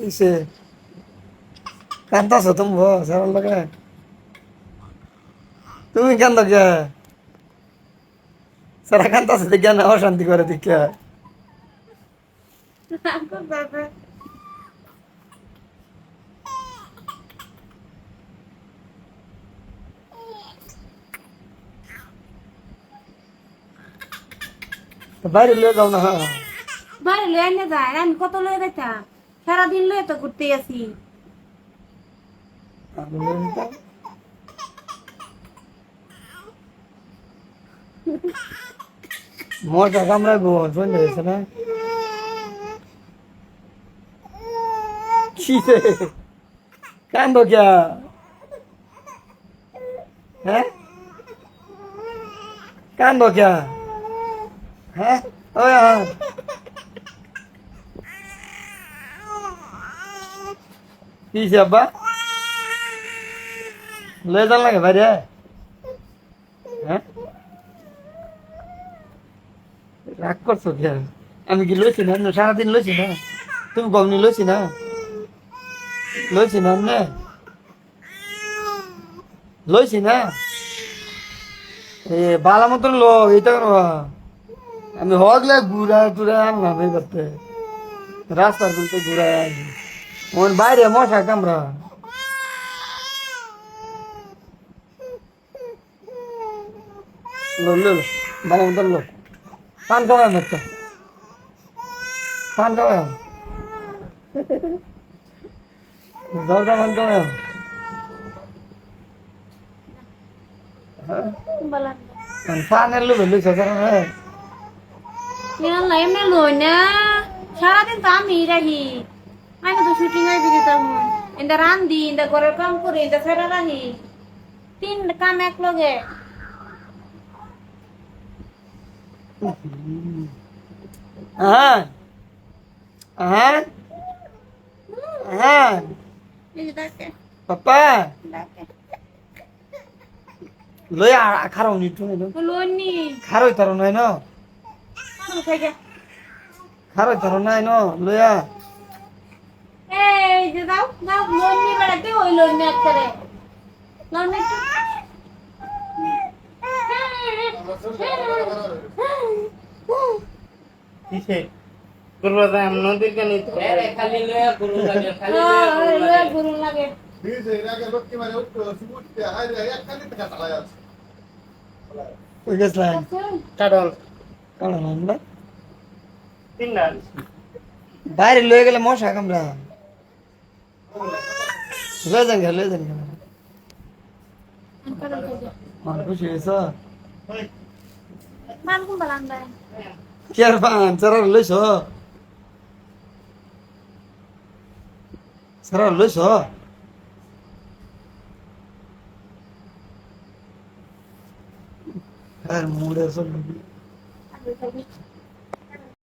ইসে কান্দাছো তুমি সারার লাগে তুমি কান্দ কে সারা কান্দাছো দেখে না অশান্তি করে দেখে বাইরে লিয়ে যাও না বাইরে লয়ে এনে যায় আমি কত লয়ে যাইতাম সারাদিন লয়ে তো ঘুরতে আসি আমি লিয়ে নিতাম। মজা কামড়াইবো সন্ধ্যে হয়েছে না কি রে কান্দ কে হ্যাঁ কান্দ কে হ্যাঁ ওই কি আব্বা লয়ে যান লাগে বাইরে হ্যাঁ রাগ করছো কে আমি কি লইছি না সারাদিন লইছি না তুমি কমনি লইছি না লইছি না নে লইছি না এ বালা মতন লো এটা কেন আমি হগলে ঘুরা টুরা আনলাম এই করতে রাস্তার বলতে ঘুরাই আনি ওর বাইরে মশা কামড়া লো লো বালা মতন লো পান খাওয়াম একটা পান খাওয়াম দরজা পান খাওয়াম বলান পানের লোভে লইছ হ্যাঁ না এমনি লই না সারাদিন তো আমি রাহি আমি তো শুটিং এর দিকে তখন এটা রান্ধি এটা ঘরের কাম করে এটা ফেরা রাহি তিন কাম এক লগে হ্যাঁ হ্যাঁ হ্যাঁ এই যে ডাকে পাপা ডাকে লই খারাপ নি তুমি লইনি খারই তার নাই ন খাই গে খারই তার নাই ন লইয়া এই যে দাও দাও লইনি বেড়াতে ওই লইনি একবারে লইনি কিসে করবা যায় নদীর কানে খালি লয়া করুন লাগে খালি লইয়া গুরু লাগে ওই গেছলাম কারণ কারণ আমরা তিনটা বাইরে লয়ে গেলে মশা কামড়া লয়ে যান লয়ে যান আমার খুশি হয়েছ মান কোন বালান বাই কি আর পান সারা লইছ সারা লইছ আর মুড়ে সব